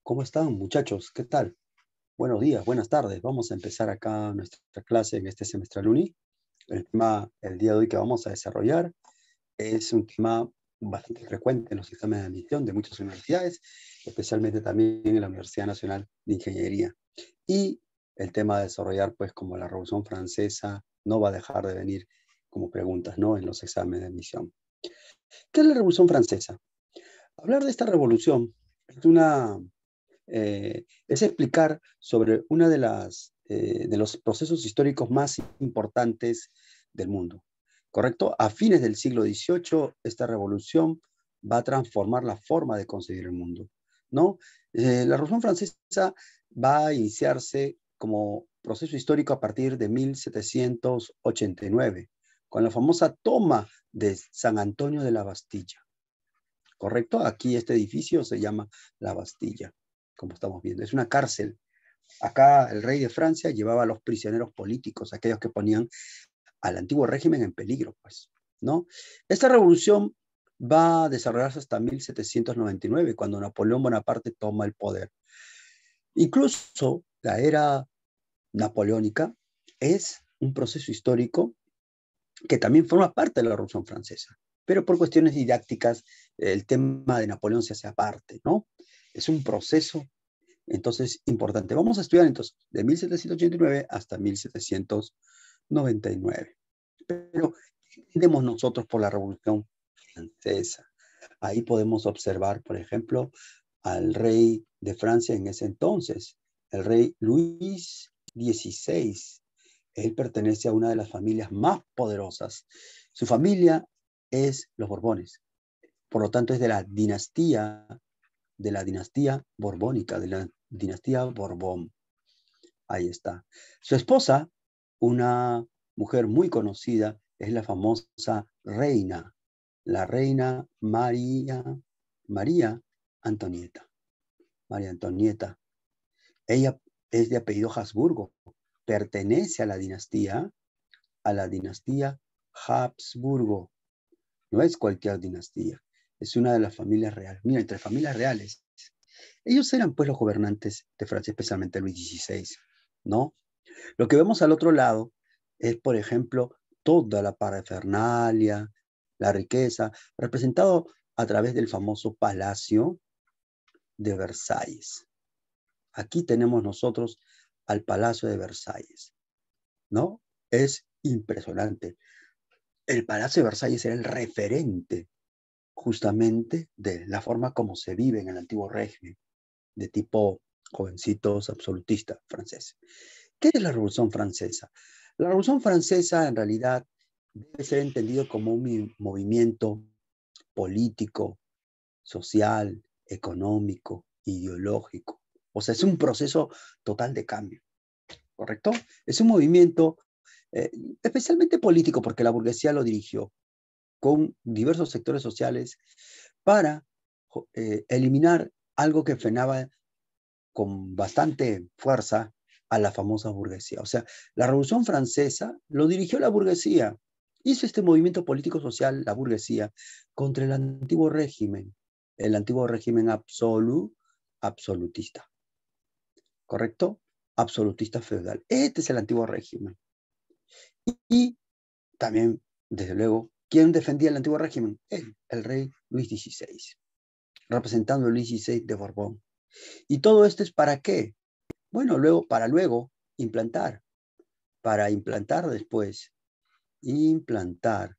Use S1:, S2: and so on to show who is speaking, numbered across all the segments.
S1: ¿Cómo están, muchachos? ¿Qué tal? Buenos días, buenas tardes. Vamos a empezar acá nuestra clase en este semestral uni. El tema el día de hoy que vamos a desarrollar es un tema bastante frecuente en los exámenes de admisión de muchas universidades, especialmente también en la Universidad Nacional de Ingeniería. Y el tema de desarrollar, pues, como la Revolución Francesa, no va a dejar de venir como preguntas, ¿no? En los exámenes de admisión. ¿Qué es la Revolución Francesa? Hablar de esta revolución es explicar sobre una de los procesos históricos más importantes del mundo. ¿Correcto? A fines del siglo XVIII, esta revolución va a transformar la forma de concebir el mundo, ¿no? La Revolución Francesa va a iniciarse como proceso histórico a partir de 1789, con la famosa toma de San Antonio de la Bastilla. ¿Correcto? Aquí este edificio se llama la Bastilla, como estamos viendo. Es una cárcel. Acá el rey de Francia llevaba a los prisioneros políticos, aquellos que ponían al antiguo régimen en peligro, pues, ¿no? Esta revolución va a desarrollarse hasta 1799, cuando Napoleón Bonaparte toma el poder. Incluso la era napoleónica es un proceso histórico que también forma parte de la Revolución Francesa. Pero por cuestiones didácticas, el tema de Napoleón se hace aparte, ¿no? Es un proceso, entonces, importante. Vamos a estudiar, entonces, de 1789 hasta 1799. Pero, ¿qué entendemos nosotros por la Revolución Francesa? Ahí podemos observar, por ejemplo, al rey de Francia en ese entonces, el rey Luis XVI. Él pertenece a una de las familias más poderosas. Su familia es los Borbones. Por lo tanto, es de la dinastía borbónica, de la dinastía Borbón. Ahí está. Su esposa, una mujer muy conocida, es la famosa reina, la reina María Antonieta. María Antonieta. Ella es de apellido Habsburgo, pertenece a la dinastía Habsburgo. No es cualquier dinastía, es una de las familias reales. Mira, entre familias reales, ellos eran pues los gobernantes de Francia, especialmente Luis XVI, ¿no? Lo que vemos al otro lado es, por ejemplo, toda la parafernalia, la riqueza, representado a través del famoso Palacio de Versalles. Aquí tenemos nosotros al Palacio de Versalles, ¿no? Es impresionante. El Palacio de Versalles era el referente justamente de la forma como se vive en el antiguo régimen, de tipo jovencitos absolutistas franceses. ¿Qué es la Revolución Francesa? La Revolución Francesa en realidad debe ser entendido como un movimiento político, social, económico, ideológico. O sea, es un proceso total de cambio, ¿correcto? Es un movimiento eh, especialmente político porque la burguesía lo dirigió con diversos sectores sociales para eliminar algo que frenaba con bastante fuerza a la famosa burguesía. O sea, la Revolución Francesa lo dirigió la burguesía. Hizo este movimiento político-social, la burguesía, contra el antiguo régimen absolutista. ¿Correcto? Absolutista feudal. Este es el antiguo régimen. Y también, desde luego, ¿quién defendía el antiguo régimen? Él, el rey Luis XVI, representando a Luis XVI de Borbón. ¿Y todo esto es para qué? Bueno, para luego para implantar después, implantar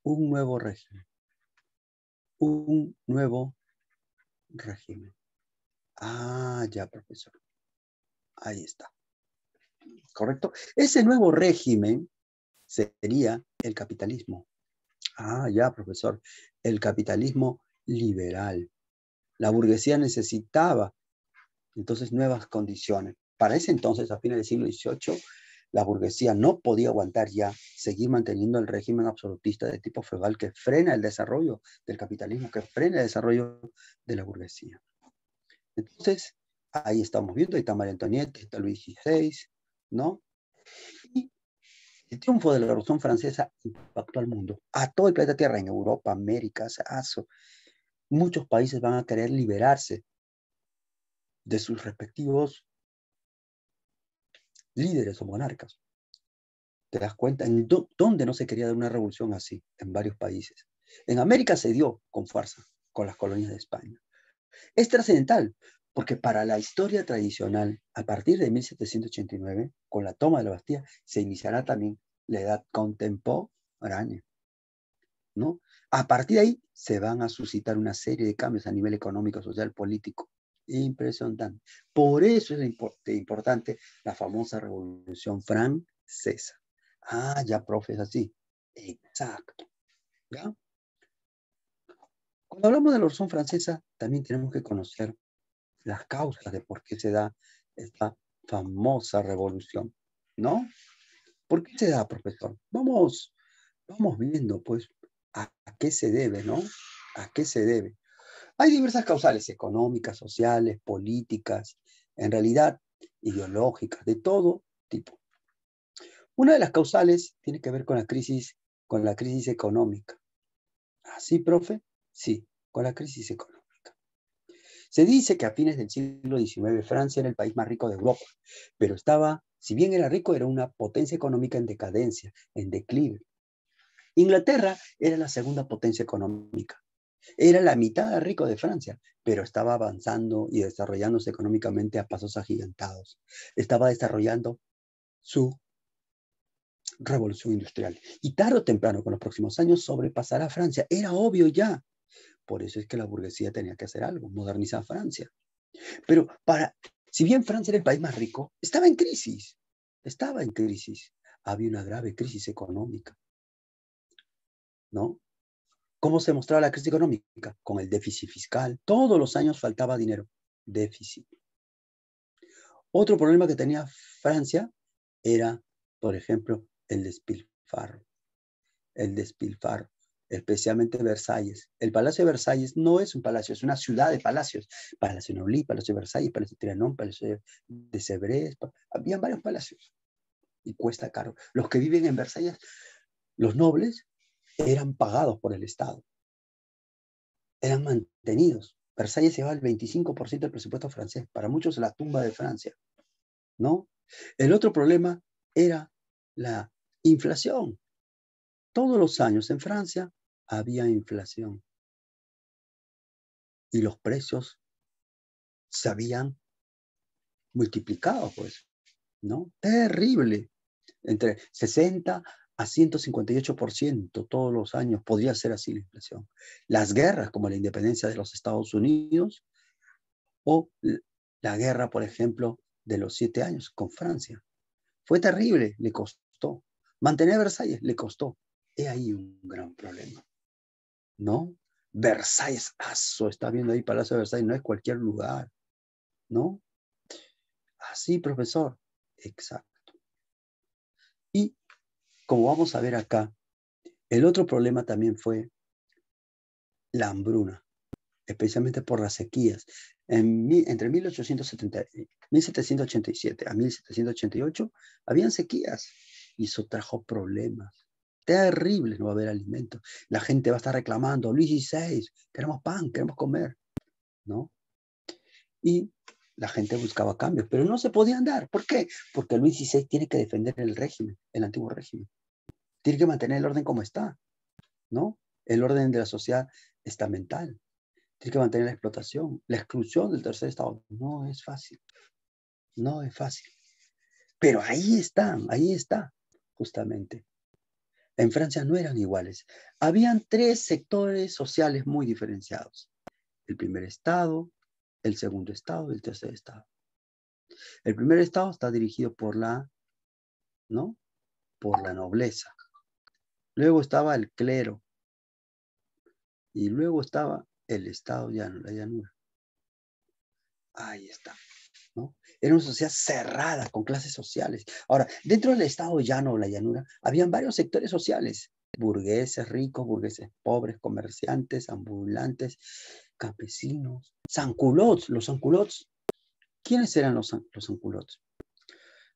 S1: un nuevo régimen, un nuevo régimen. Ah, ya, profesor. Ahí está. ¿Correcto? Ese nuevo régimen sería el capitalismo. Ah, ya, profesor. El capitalismo liberal. La burguesía necesitaba entonces nuevas condiciones. Para ese entonces, a fines del siglo XVIII, la burguesía no podía aguantar ya seguir manteniendo el régimen absolutista de tipo feudal que frena el desarrollo del capitalismo, que frena el desarrollo de la burguesía. Entonces, ahí estamos viendo, ahí está María Antonieta, está Luis XVI, ¿no? Y el triunfo de la Revolución Francesa impactó al mundo, a todo el planeta Tierra, en Europa, América, muchos países van a querer liberarse de sus respectivos líderes o monarcas. ¿Te das cuenta? ¿En dónde no se quería dar una revolución así? En varios países. En América se dio con fuerza, con las colonias de España. Es trascendental, porque para la historia tradicional, a partir de 1789, con la toma de la Bastilla, se iniciará también la edad contemporánea, ¿no? A partir de ahí se van a suscitar una serie de cambios a nivel económico, social, político. Impresionante. Por eso es importante la famosa Revolución Francesa. Ah, ya, profe, es así. Exacto. ¿Ya? Cuando hablamos de la Revolución Francesa, también tenemos que conocer las causas de por qué se da esta famosa revolución, ¿no? ¿Por qué se da, profesor? Vamos viendo, pues, a qué se debe, ¿no? ¿A qué se debe? Hay diversas causales económicas, sociales, políticas, en realidad ideológicas, de todo tipo. Una de las causales tiene que ver con la crisis económica. ¿Ah, sí, profe? Sí, con la crisis económica. Se dice que a fines del siglo XIX Francia era el país más rico de Europa, pero estaba, si bien era rico, era una potencia económica en decadencia, en declive. Inglaterra era la segunda potencia económica. Era la mitad de rico de Francia, pero estaba avanzando y desarrollándose económicamente a pasos agigantados. Estaba desarrollando su revolución industrial. Y tarde o temprano, con los próximos años, sobrepasará a Francia. Era obvio ya. Por eso es que la burguesía tenía que hacer algo, modernizar Francia. Pero si bien Francia era el país más rico, estaba en crisis. Estaba en crisis. Había una grave crisis económica, ¿no? ¿Cómo se mostraba la crisis económica? Con el déficit fiscal. Todos los años faltaba dinero. Déficit. Otro problema que tenía Francia era, por ejemplo, el despilfarro. El despilfarro, especialmente Versalles. El Palacio de Versalles no es un palacio, es una ciudad de palacios. Palacio de Nobly, Palacio de Versalles, Palacio de Trianon, Palacio de Sevres. Habían varios palacios y cuesta caro. Los que viven en Versalles, los nobles, eran pagados por el Estado. Eran mantenidos. Versalles llevaba el 25% del presupuesto francés. Para muchos, la tumba de Francia, ¿no? El otro problema era la inflación. Todos los años en Francia había inflación y los precios se habían multiplicado, pues, ¿no? Terrible. Entre 60 a 158% todos los años podría ser así la inflación. Las guerras, como la independencia de los Estados Unidos o la guerra, por ejemplo, de los 7 años con Francia. Fue terrible, le costó. Mantener Versalles le costó. He ahí un gran problema, ¿no? Versalles, está viendo ahí Palacio de Versalles, no es cualquier lugar, ¿no? Así, profesor. Exacto. Y como vamos a ver acá, el otro problema también fue la hambruna, especialmente por las sequías. Entre 1787 a 1788 habían sequías y eso trajo problemas terribles, no va a haber alimento. La gente va a estar reclamando, Luis XVI, queremos pan, queremos comer, ¿no? Y la gente buscaba cambios, pero no se podían dar. ¿Por qué? Porque Luis XVI tiene que defender el régimen, el antiguo régimen. Tiene que mantener el orden como está, ¿no? El orden de la sociedad estamental. Tiene que mantener la explotación, la exclusión del tercer estado. No es fácil, no es fácil. Pero ahí está, justamente. En Francia no eran iguales. Habían 3 sectores sociales muy diferenciados. El primer estado, el segundo estado y el tercer estado. El primer estado está dirigido por la nobleza. Luego estaba el clero. Y luego estaba el estado llano, la llanura. Ahí está, ¿no? Era una sociedad cerrada, con clases sociales. Ahora, dentro del estado llano o la llanura, habían varios sectores sociales. Burgueses ricos, burgueses pobres, comerciantes, ambulantes, campesinos, sans-culottes. Los sans-culottes, ¿quiénes eran los sans-culottes?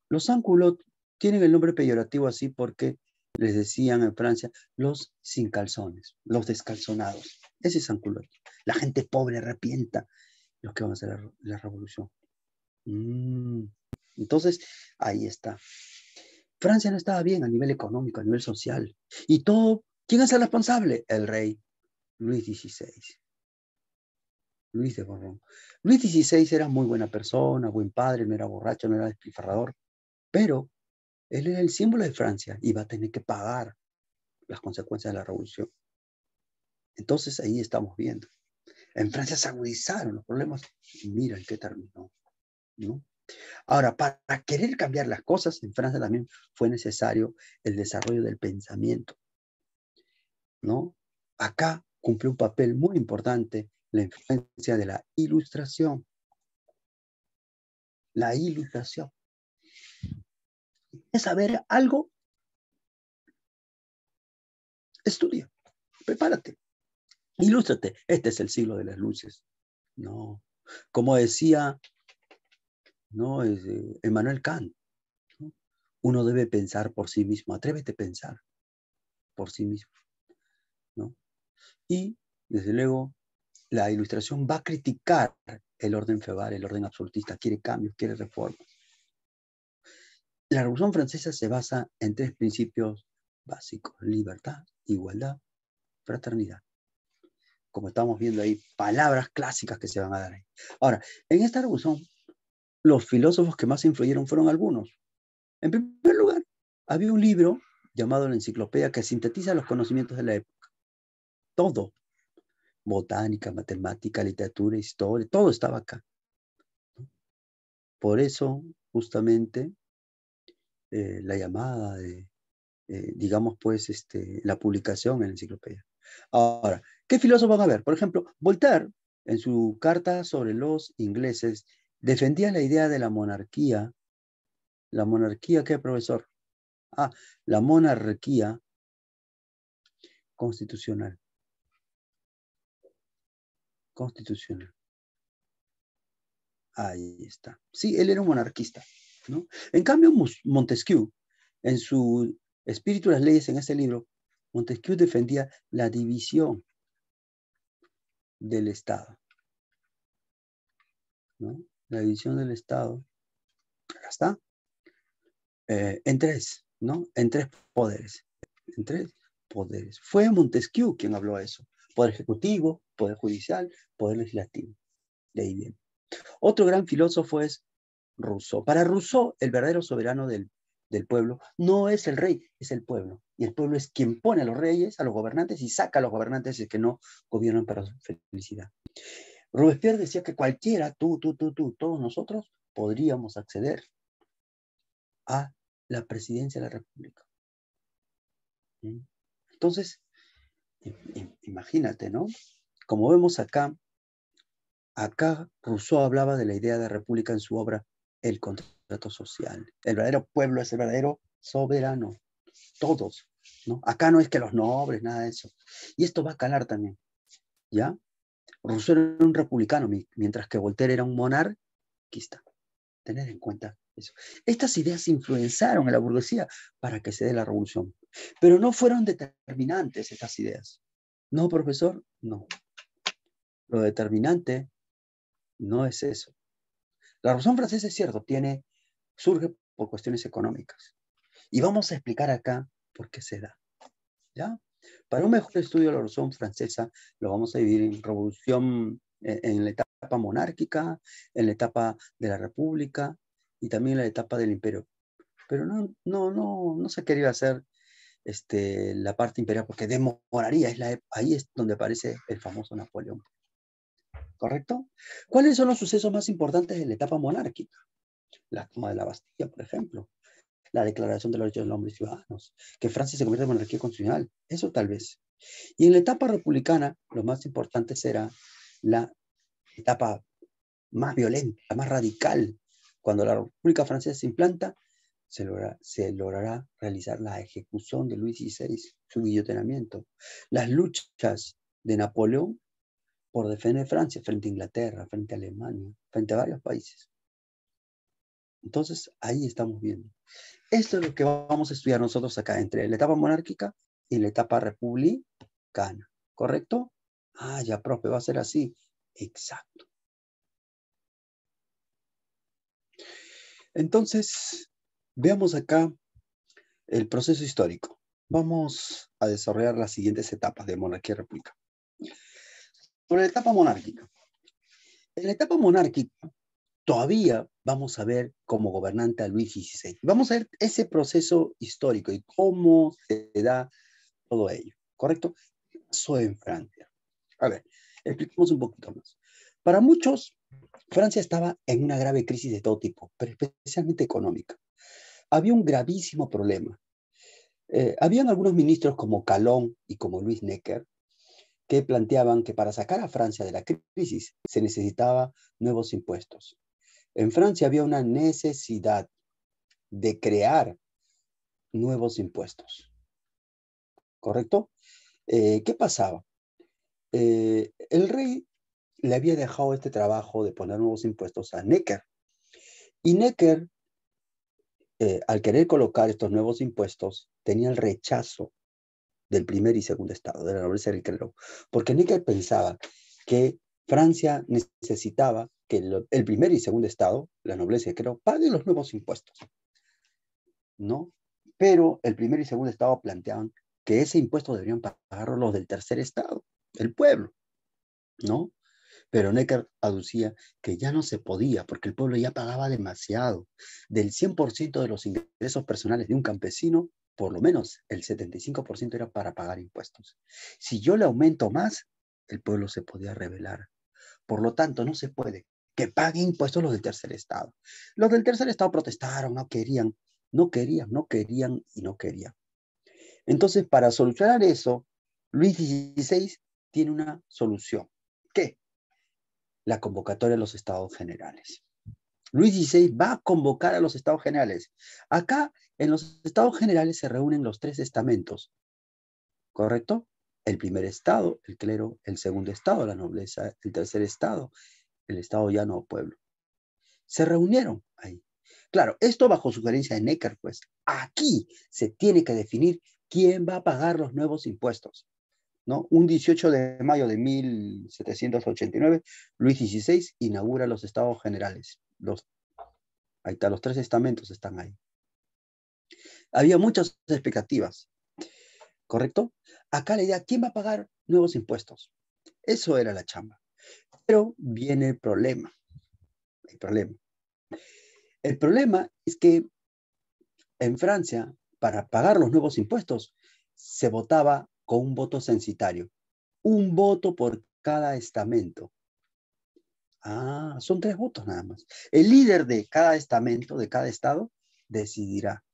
S1: Los sans-culottes tienen el nombre peyorativo así porque les decían en Francia los sin calzones, los descalzonados. Ese es sans-culotte. La gente pobre, arrepienta, los que van a hacer la revolución. Entonces, ahí está. Francia no estaba bien a nivel económico, a nivel social. Y todo, ¿quién es el responsable? El rey Luis XVI. Luis de Borbón. Luis XVI era muy buena persona, buen padre, no era borracho, no era despilfarrador, pero él era el símbolo de Francia y va a tener que pagar las consecuencias de la revolución. Entonces ahí estamos viendo. En Francia se agudizaron los problemas y mira en qué terminó, ¿no? Ahora, para querer cambiar las cosas, en Francia también fue necesario el desarrollo del pensamiento, ¿no? Acá cumplió un papel muy importante la influencia de la ilustración. La ilustración. ¿Es saber algo? Estudia, prepárate, ilústrate. Este es el siglo de las luces. No, como decía, no, Emmanuel Kant, ¿no? Uno debe pensar por sí mismo. Atrévete a pensar por sí mismo, ¿no? Y, desde luego, la ilustración va a criticar el orden feudal, el orden absolutista, quiere cambios, quiere reformas. La Revolución Francesa se basa en 3 principios básicos: libertad, igualdad, fraternidad. Como estamos viendo ahí, palabras clásicas que se van a dar ahí. Ahora, en esta revolución, los filósofos que más influyeron fueron algunos. En primer lugar, había un libro llamado La Enciclopedia que sintetiza los conocimientos de la época. Todo. Botánica, matemática, literatura, historia, todo estaba acá. Por eso, justamente, la llamada de, digamos, pues, la publicación en la enciclopedia. Ahora, ¿qué filósofos van a ver? Por ejemplo, Voltaire, en su carta sobre los ingleses, defendía la idea de la monarquía. ¿La monarquía qué, profesor? Ah, la monarquía constitucional. Constitucional. Ahí está. Sí, él era un monarquista, ¿no? En cambio, Montesquieu, en su Espíritu de las Leyes, en ese libro, Montesquieu defendía la división del Estado, ¿no? La división del Estado, acá está, en 3, ¿no? En 3 poderes. En 3 poderes. Fue Montesquieu quien habló de eso. Poder ejecutivo, poder judicial, poder legislativo. De ahí viene. Otro gran filósofo es Rousseau. Para Rousseau, el verdadero soberano del pueblo no es el rey, es el pueblo. Y el pueblo es quien pone a los reyes, a los gobernantes, y saca a los gobernantes si es que no gobiernan para su felicidad. Robespierre decía que cualquiera, tú, todos nosotros, podríamos acceder a la presidencia de la República. Entonces, imagínate, ¿no? Como vemos acá Rousseau hablaba de la idea de república en su obra El contrato social. El verdadero pueblo es el verdadero soberano. Todos, ¿no? Acá no es que los nobles, nada de eso. Y esto va a calar también, ¿ya? Rousseau era un republicano, mientras que Voltaire era un monarquista. Tener en cuenta eso. Estas ideas influenciaron a la burguesía para que se dé la revolución. Pero no fueron determinantes estas ideas. No, profesor, no. Lo determinante no es eso. La Revolución Francesa es cierto, surge por cuestiones económicas. Y vamos a explicar acá por qué se da, ¿ya? Para un mejor estudio de la Revolución Francesa, lo vamos a dividir en revolución, en la etapa monárquica, en la etapa de la República y también en la etapa del Imperio. Pero no se quería hacer la parte imperial porque demoraría, ahí es donde aparece el famoso Napoleón. ¿Correcto? ¿Cuáles son los sucesos más importantes de la etapa monárquica? La toma de la Bastilla, por ejemplo, la Declaración de los Derechos del Hombre y Ciudadanos, que Francia se convierte en monarquía constitucional, eso tal vez. Y en la etapa republicana, lo más importante será la etapa más violenta, más radical. Cuando la República Francesa se implanta, se logrará realizar la ejecución de Luis XVI, su guillotinamiento. Las luchas de Napoleón por defender Francia frente a Inglaterra, frente a Alemania, frente a varios países. Entonces, ahí estamos viendo. Esto es lo que vamos a estudiar nosotros acá, entre la etapa monárquica y la etapa republicana. ¿Correcto? Ah, ya, profe, va a ser así. Exacto. Entonces, veamos acá el proceso histórico. Vamos a desarrollar las siguientes etapas de monarquía y república. Sobre la etapa monárquica. En la etapa monárquica, todavía vamos a ver como gobernante a Luis XVI. Vamos a ver ese proceso histórico y cómo se da todo ello, ¿correcto? ¿Qué pasó en Francia? A ver, expliquemos un poquito más. Para muchos, Francia estaba en una grave crisis de todo tipo, pero especialmente económica. Había un gravísimo problema. Habían algunos ministros como Calonne y como Louis Necker que planteaban que para sacar a Francia de la crisis se necesitaba nuevos impuestos. En Francia había una necesidad de crear nuevos impuestos, ¿correcto? ¿Qué pasaba? El rey le había dejado este trabajo de poner nuevos impuestos a Necker. Y Necker, al querer colocar estos nuevos impuestos, tenía el rechazo del primer y segundo estado, de la nobleza del clero, porque Necker pensaba que Francia necesitaba que el primer y segundo estado, la nobleza del clero, pague los nuevos impuestos, ¿no? Pero el primer y segundo estado planteaban que ese impuesto deberían pagarlo los del tercer estado, el pueblo, ¿no? Pero Necker aducía que ya no se podía porque el pueblo ya pagaba demasiado. Del 100% de los ingresos personales de un campesino, por lo menos el 75% era para pagar impuestos. Si yo le aumento más, el pueblo se podía rebelar. Por lo tanto, no se puede que paguen impuestos los del tercer estado. Los del tercer estado protestaron, no querían y no querían. Entonces, para solucionar eso, Luis XVI tiene una solución. ¿Qué? La convocatoria de los estados generales. Luis XVI va a convocar a los estados generales. Acá, en los estados generales se reúnen los tres estamentos, ¿correcto? El primer estado, el clero; el segundo estado, la nobleza; el tercer estado, el estado llano o pueblo. Se reunieron ahí. Claro, esto bajo sugerencia de Necker, pues. Aquí se tiene que definir quién va a pagar los nuevos impuestos, ¿no? Un 18 de mayo de 1789, Luis XVI inaugura los estados generales. Ahí está, los tres estamentos están ahí. Había muchas expectativas, ¿correcto? Acá la idea, ¿quién va a pagar nuevos impuestos? Eso era la chamba. Pero viene el problema. El problema es que en Francia, para pagar los nuevos impuestos, se votaba con un voto censitario. Un voto por cada estamento. Ah, son 3 votos nada más. El líder de cada estamento, de cada estado, decidirá.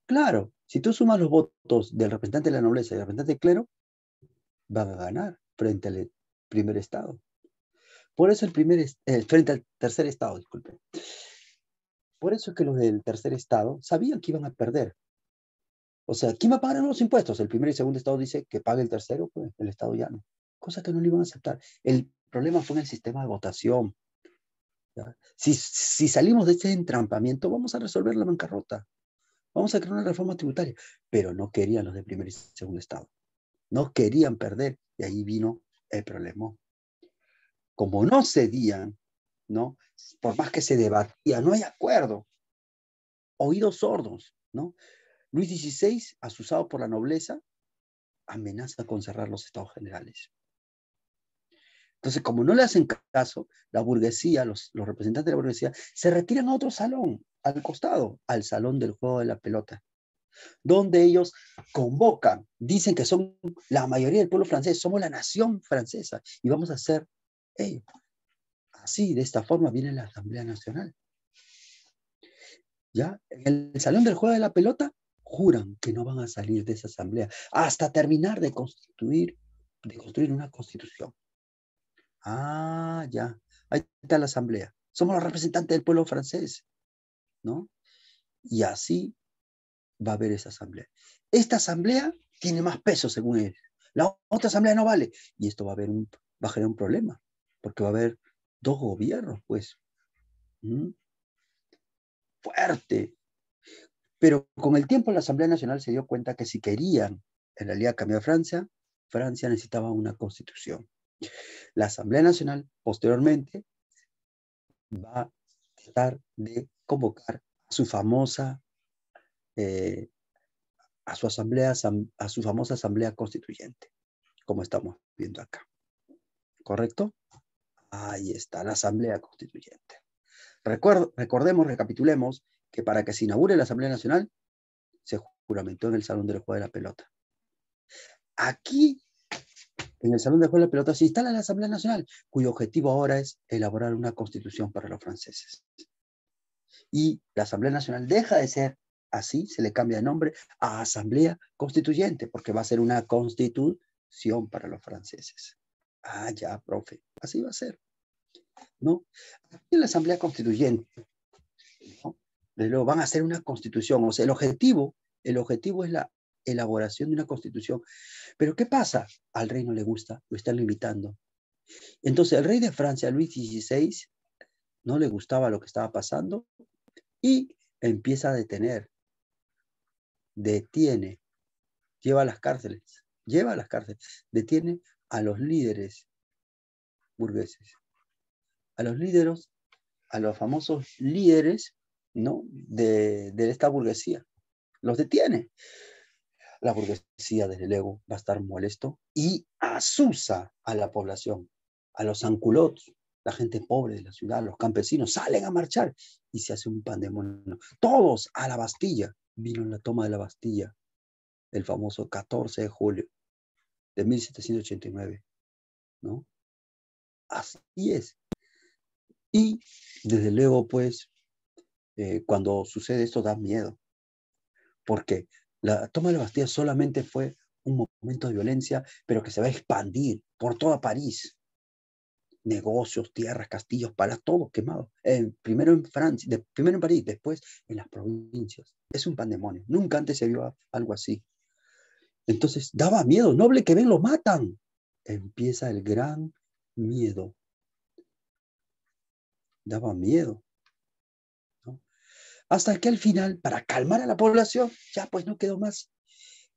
S1: Claro, si tú sumas los votos del representante de la nobleza y del representante del clero, van a ganar frente al primer estado. Por eso frente al tercer estado, disculpe. Por eso es que los del tercer estado sabían que iban a perder. O sea, ¿quién va a pagar los impuestos? El primer y segundo estado dice que pague el tercero, pues el estado ya no. Cosa que no le iban a aceptar. El problema fue en el sistema de votación. Si salimos de este entrampamiento, vamos a resolver la bancarrota. Vamos a crear una reforma tributaria. Pero no querían los de primer y segundo estado. No querían perder. Y ahí vino el problema. Como no cedían, ¿no? Por más que se debatía, no hay acuerdo. Oídos sordos, ¿no? Luis XVI, asusado por la nobleza, amenaza con cerrar los estados generales. Entonces, como no le hacen caso, la burguesía, los representantes de la burguesía, se retiran a otro salón, al costado, al salón del juego de la pelota, donde ellos convocan, dicen que son la mayoría del pueblo francés, somos la nación francesa y vamos a hacer ello. Así, de esta forma, viene la Asamblea Nacional. ¿Ya? En el salón del juego de la pelota, juran que no van a salir de esa asamblea hasta terminar de construir una constitución. Ah, ya. Ahí está la asamblea. Somos los representantes del pueblo francés, ¿no? Y así va a haber esa asamblea. Esta asamblea tiene más peso, según él. La otra asamblea no vale. Y esto va a generar un problema, porque va a haber 2 gobiernos, pues. Fuerte. Pero con el tiempo la Asamblea Nacional se dio cuenta que si querían en realidad cambiar Francia, Francia necesitaba una constitución. La Asamblea Nacional posteriormente va a tratar de convocar a su famosa, a su famosa asamblea constituyente, como estamos viendo acá. ¿Correcto? Ahí está, la asamblea constituyente. Recordemos, recapitulemos, que para que se inaugure la Asamblea Nacional, se juramentó en el Salón del Juego de la Pelota. Aquí, en el Salón del Juego de la Pelota, se instala la Asamblea Nacional, cuyo objetivo ahora es elaborar una constitución para los franceses. Y la Asamblea Nacional deja de ser así, se le cambia de nombre a Asamblea Constituyente, porque va a ser una constitución para los franceses. Ah, ya, profe, así va a ser, ¿no? Aquí en la Asamblea Constituyente, ¿no? Luego van a hacer una constitución, o sea, el objetivo es la elaboración de una constitución. Pero ¿qué pasa? Al rey no le gusta, lo están limitando. Entonces el rey de Francia, Luis XVI, no le gustaba lo que estaba pasando y empieza a detiene, lleva a las cárceles, detiene a los líderes burgueses, a los famosos líderes, ¿no? de esta burguesía. Los detiene. La burguesía, desde luego, va a estar molesto y asusa a la población, a los sans-culottes, la gente pobre de la ciudad, los campesinos, salen a marchar y se hace un pandemonio. Todos a la Bastilla. Vino la toma de la Bastilla, el famoso 14 de julio de 1789, ¿no? Así es. Y desde luego, pues, cuando sucede esto da miedo, porque la toma de la Bastilla solamente fue un momento de violencia, pero que se va a expandir por toda París. Negocios, tierras, castillos, palas, todo quemado. Primero en Francia, primero en París, después en las provincias. Es un pandemonio. Nunca antes se vio algo así. Entonces daba miedo. Noble que ven, lo matan. Empieza el gran miedo. Daba miedo, ¿no? Hasta que al final, para calmar a la población, ya pues no quedó más.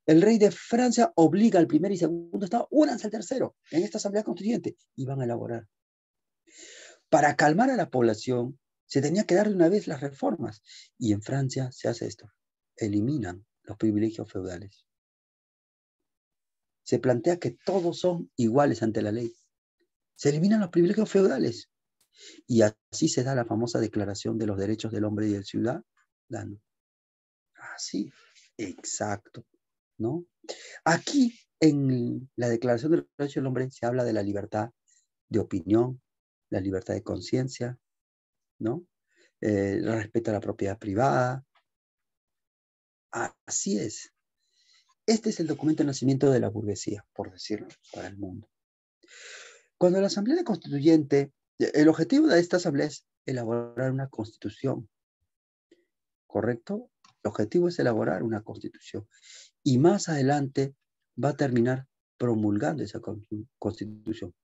S1: El rey de Francia obliga al primer y segundo estado, únanse al tercero en esta asamblea constituyente y van a elaborar. Para calmar a la población, se tenía que dar de una vez las reformas. Y en Francia se hace esto. Eliminan los privilegios feudales. Se plantea que todos son iguales ante la ley. Se eliminan los privilegios feudales. Y así se da la famosa Declaración de los Derechos del Hombre y del Ciudadano. Así, exacto, ¿no? Aquí, en la Declaración de los Derechos del Hombre, se habla de la libertad de opinión, la libertad de conciencia, ¿no? Respeto a la propiedad privada. Así es. Este es el documento de nacimiento de la burguesía, por decirlo, para el mundo. Cuando la Asamblea Constituyente, el objetivo de esta asamblea es elaborar una constitución, ¿correcto? El objetivo es elaborar una constitución. Y más adelante va a terminar promulgando esa constitución.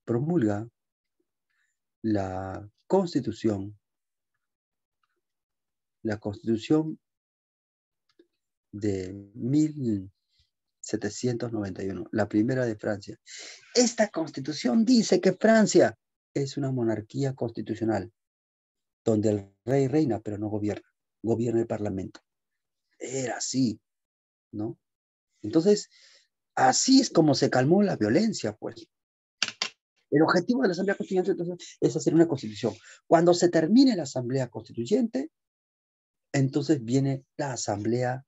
S1: Promulga la constitución de 1791, la primera de Francia. Esta constitución dice que Francia es una monarquía constitucional, donde el rey reina, pero no gobierna, gobierna el parlamento. Era así, ¿no? Entonces, así es como se calmó la violencia, pues. El objetivo de la Asamblea Constituyente, entonces, es hacer una constitución. Cuando se termine la Asamblea Constituyente, entonces viene la Asamblea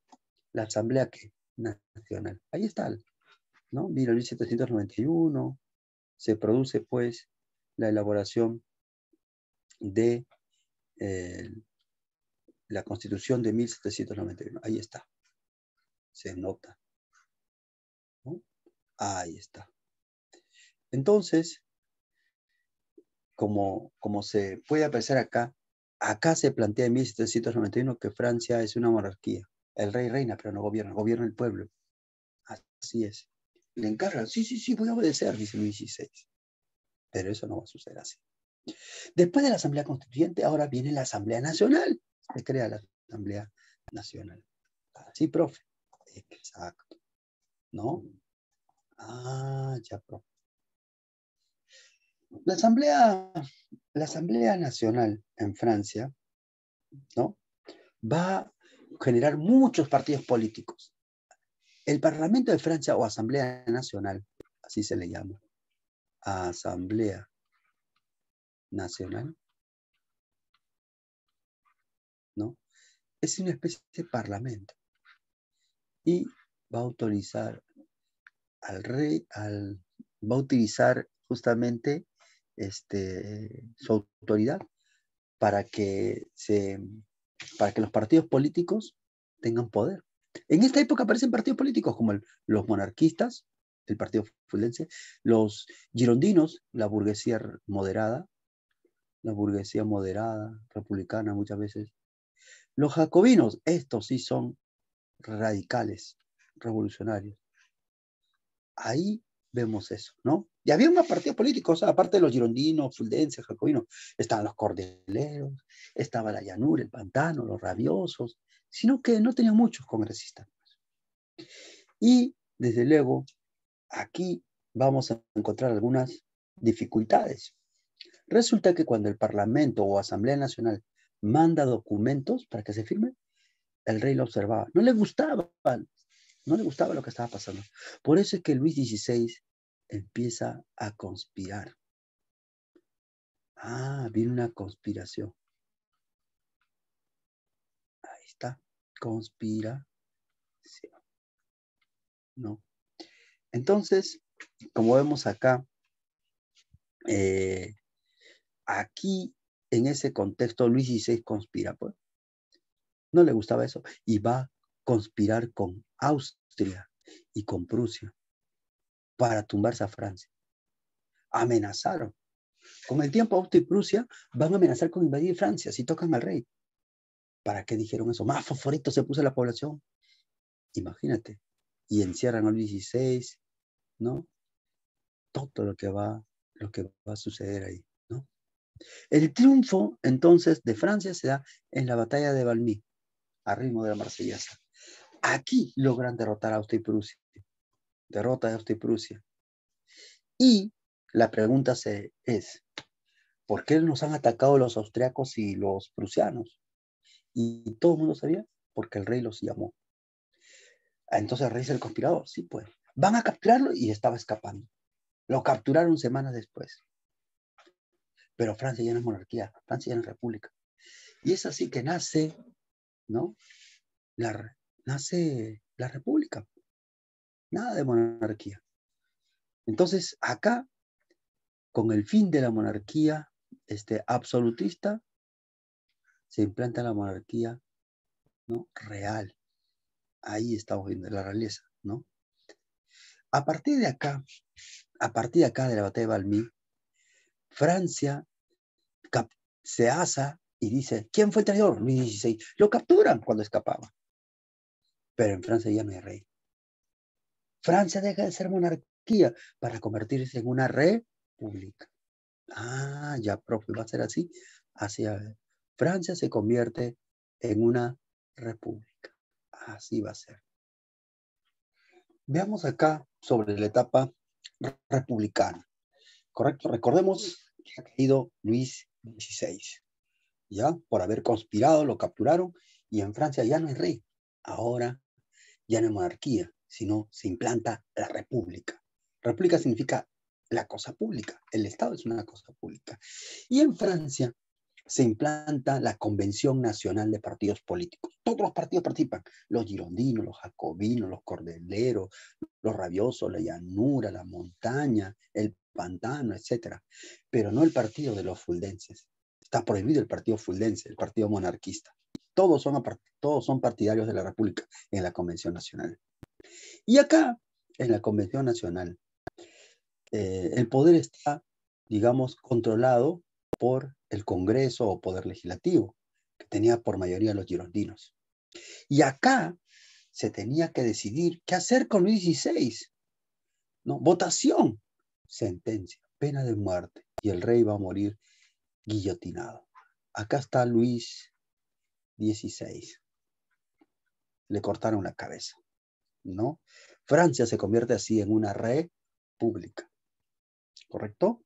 S1: ¿qué? Nacional. Ahí está, ¿no? 1791, se produce, pues, la elaboración de la Constitución de 1791. Ahí está. Se nota, ¿no? Ahí está. Entonces, como se puede apreciar acá se plantea en 1791 que Francia es una monarquía. El rey reina, pero no gobierna, gobierna el pueblo. Así es. Le encargan, sí, voy a obedecer, dice Luis XVI. Pero eso no va a suceder así. Después de la Asamblea Constituyente, ahora viene la Asamblea Nacional. Se crea la Asamblea Nacional. Sí, profe. Exacto. ¿No? Ya, profe. La Asamblea Nacional en Francia ¿no? Va a generar muchos partidos políticos. El Parlamento de Francia o Asamblea Nacional, así se le llama, Asamblea Nacional, ¿no? Es una especie de parlamento y va a autorizar al rey, va a utilizar justamente su autoridad para que los partidos políticos tengan poder. En esta época aparecen partidos políticos como los monarquistas, el partido fuldense, los girondinos, la burguesía moderada, republicana muchas veces. Los jacobinos, estos sí son radicales, revolucionarios. Ahí vemos eso, ¿no? Y había más partidos políticos, aparte de los girondinos, fuldenses, jacobinos, estaban los cordeleros, estaba la llanura, el pantano, los rabiosos, sino que no tenía muchos congresistas. Y, desde luego, aquí vamos a encontrar algunas dificultades. Resulta que cuando el Parlamento o Asamblea Nacional manda documentos para que se firme, el rey lo observaba. No le gustaba lo que estaba pasando. Por eso es que Luis XVI empieza a conspirar. Viene una conspiración. Ahí está, conspiración. ¿No? Entonces, como vemos acá, aquí en ese contexto Luis XVI conspira, pues. No le gustaba eso y va a conspirar con Austria y con Prusia para tumbarse a Francia. Amenazaron. Con el tiempo Austria y Prusia van a amenazar con invadir Francia si tocan al rey. ¿Para qué dijeron eso? Más fosforito se puso la población. Imagínate. Y encierran al 16, ¿no? Todo lo que va a suceder ahí, ¿no? El triunfo, entonces, de Francia se da en la batalla de Valmy, a ritmo de la Marsellesa. Aquí logran derrotar a Austria y Prusia. Derrota de Austria y Prusia. Y la pregunta es, ¿por qué nos han atacado los austriacos y los prusianos? Y todo el mundo sabía, porque el rey los llamó. Entonces el rey es el conspirador, sí, pues. Van a capturarlo y estaba escapando. Lo capturaron semanas después. Pero Francia ya no es monarquía, Francia ya no es república. Y es así que nace, ¿no? Nace la república. Nada de monarquía. Entonces acá, con el fin de la monarquía absolutista, se implanta la monarquía, ¿no? Real. Ahí estamos viendo la realeza, ¿no? A partir de acá de la batalla de Valmy, Francia se asa y dice, ¿quién fue el traidor? Luis XVI. Lo capturan cuando escapaba. Pero en Francia ya no hay rey. Francia deja de ser monarquía para convertirse en una república. Ya, profe, va a ser así. Francia se convierte en una república. Así va a ser. Veamos acá sobre la etapa republicana. ¿Correcto? Recordemos que ha caído Luis XVI. ¿Ya? Por haber conspirado, lo capturaron y en Francia ya no hay rey. Ahora ya no hay monarquía, sino se implanta la república. República significa la cosa pública. El Estado es una cosa pública. Y en Francia se implanta la Convención Nacional de Partidos Políticos. Todos los partidos participan. Los girondinos, los jacobinos, los cordeleros, los rabiosos, la llanura, la montaña, el pantano, etc. Pero no el partido de los fuldenses. Está prohibido el partido fuldense, el partido monarquista. Todos son partidarios de la República en la Convención Nacional. Y acá, en la Convención Nacional, el poder está, digamos, controlado por el Congreso o Poder Legislativo, que tenía por mayoría los girondinos. Y acá se tenía que decidir qué hacer con Luis XVI. ¿No? Votación, sentencia, pena de muerte. Y el rey va a morir guillotinado. Acá está Luis XVI. Le cortaron la cabeza, ¿no? Francia se convierte así en una república, ¿correcto?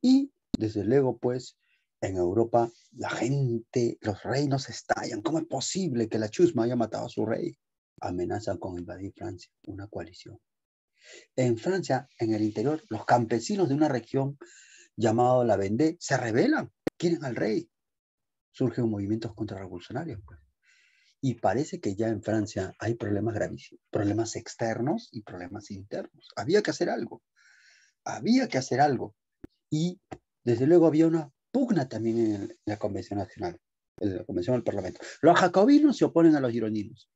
S1: Y, desde luego, pues, En Europa, la gente, los reinos estallan. ¿Cómo es posible que la chusma haya matado a su rey? Amenazan con invadir Francia, una coalición. En Francia, en el interior, los campesinos de una región llamada la Vendée se rebelan, quieren al rey. Surgen movimientos contrarrevolucionarios. Pues. Y parece que ya en Francia hay problemas gravísimos, problemas externos y problemas internos. Había que hacer algo, había que hacer algo. Y desde luego había una pugna también en la Convención Nacional, en la Convención del Parlamento. Los jacobinos se oponen a los girondinos.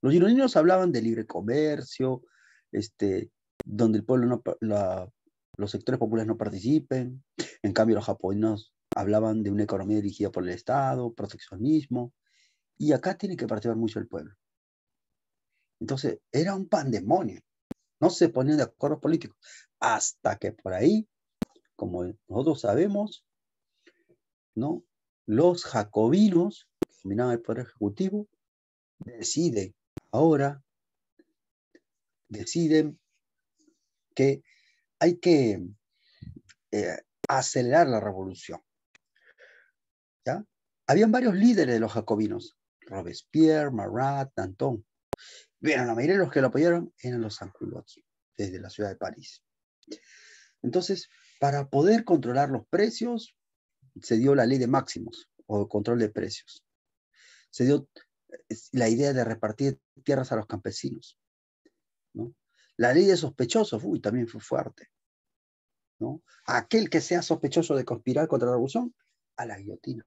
S1: Los girondinos hablaban de libre comercio, donde el pueblo los sectores populares no participen. En cambio, los jacobinos hablaban de una economía dirigida por el Estado, proteccionismo. Y acá tiene que participar mucho el pueblo. Entonces, era un pandemonio. No se ponían de acuerdo políticos. Hasta que por ahí, como nosotros sabemos, ¿no? Los jacobinos, que dominaban el poder ejecutivo, deciden que hay que acelerar la revolución. ¿Ya? Habían varios líderes de los jacobinos, Robespierre, Marat, Danton. Bien, la mayoría de los que lo apoyaron eran los sans-culottes, desde la ciudad de París. Entonces, para poder controlar los precios, se dio la ley de máximos, o control de precios. Se dio la idea de repartir tierras a los campesinos, ¿no? La ley de sospechosos, también fue fuerte, ¿no? Aquel que sea sospechoso de conspirar contra la revolución, a la guillotina,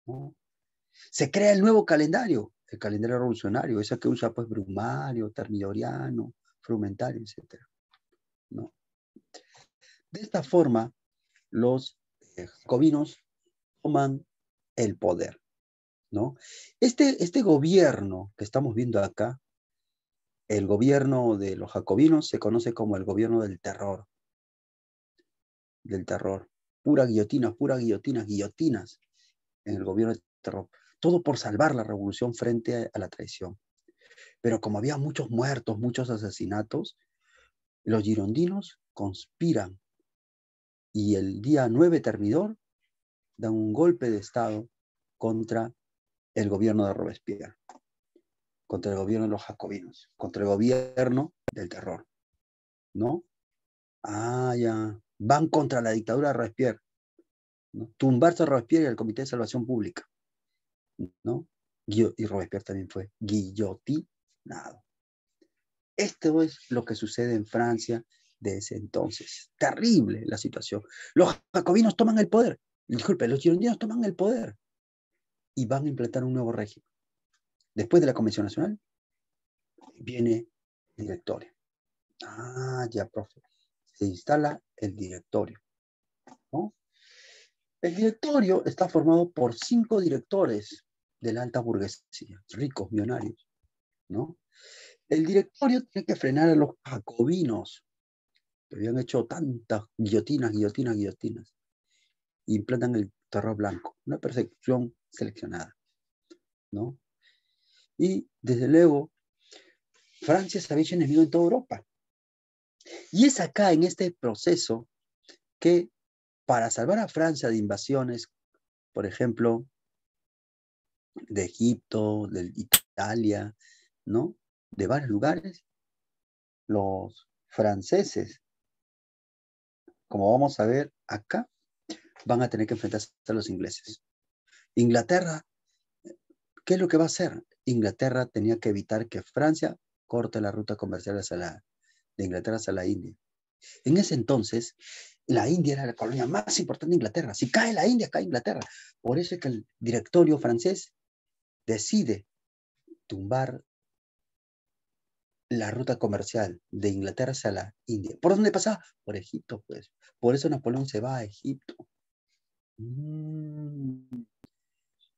S1: ¿no? Se crea el nuevo calendario, el calendario revolucionario, ese que usa pues Brumario, Termidoriano, Frumentario, etc., ¿no? De esta forma, los jacobinos toman el poder, ¿no? Este gobierno que estamos viendo acá, el gobierno de los jacobinos, se conoce como el gobierno del terror. Puras guillotinas, guillotinas en el gobierno del terror. Todo por salvar la revolución frente a la traición. Pero como había muchos muertos, muchos asesinatos, los girondinos conspiran y el día 9 Termidor dan un golpe de Estado contra el gobierno de Robespierre, contra el gobierno de los jacobinos, contra el gobierno del terror, ¿no? Ya. Van contra la dictadura de Robespierre, ¿no? Tumbarse a Robespierre y al Comité de Salvación Pública, ¿no? Y Robespierre también fue guillotinado. Esto es lo que sucede en Francia de ese entonces. Terrible la situación. Los jacobinos toman el poder. Disculpe, los girondinos toman el poder y van a implantar un nuevo régimen. Después de la Convención Nacional, viene el directorio. Ya, profe. Se instala el directorio, ¿no? El directorio está formado por 5 directores de la alta burguesía, ricos, millonarios, ¿no? El directorio tiene que frenar a los jacobinos, que habían hecho tantas guillotinas, y implantan el terror blanco, una persecución seleccionada, ¿no? Y desde luego, Francia se había hecho enemigo en toda Europa. Y es acá, en este proceso, que para salvar a Francia de invasiones, por ejemplo, de Egipto, de Italia, ¿no? De varios lugares, los franceses, como vamos a ver acá, van a tener que enfrentarse a los ingleses. Inglaterra, ¿qué es lo que va a hacer? Inglaterra tenía que evitar que Francia corte la ruta comercial de Inglaterra hacia la India. En ese entonces, la India era la colonia más importante de Inglaterra. Si cae la India, cae Inglaterra. Por eso es que el directorio francés decide tumbar la ruta comercial de Inglaterra hacia la India. ¿Por dónde pasaba? Por Egipto, pues. Por eso Napoleón se va a Egipto.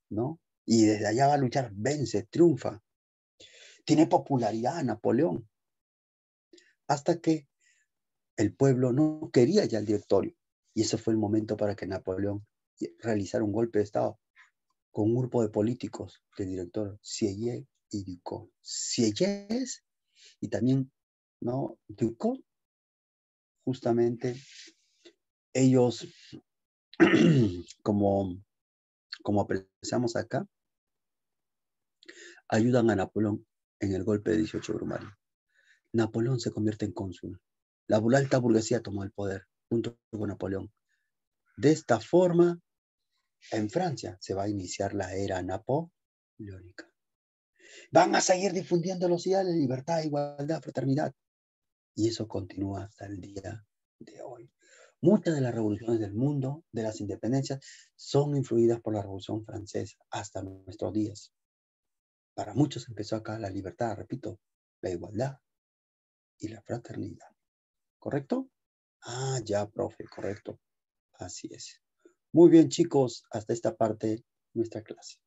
S1: ¿No? Y desde allá va a luchar, vence, triunfa. Tiene popularidad Napoleón. Hasta que el pueblo no quería ya el directorio. Y ese fue el momento para que Napoleón realizara un golpe de Estado con un grupo de políticos del director Sieyès y Ducos. Sieyès y también, ¿no? Ducos, justamente ellos como apreciamos acá, ayudan a Napoleón en el golpe de 18 de Brumario. Napoleón se convierte en cónsul. La alta burguesía tomó el poder junto con Napoleón. De esta forma, en Francia se va a iniciar la era napoleónica. Van a seguir difundiendo los ideales de libertad, igualdad, fraternidad. Y eso continúa hasta el día de hoy. Muchas de las revoluciones del mundo, de las independencias, son influidas por la Revolución Francesa hasta nuestros días. Para muchos empezó acá la libertad, repito, la igualdad y la fraternidad. ¿Correcto? Ah, ya, profe, correcto. Así es. Muy bien, chicos, hasta esta parte nuestra clase.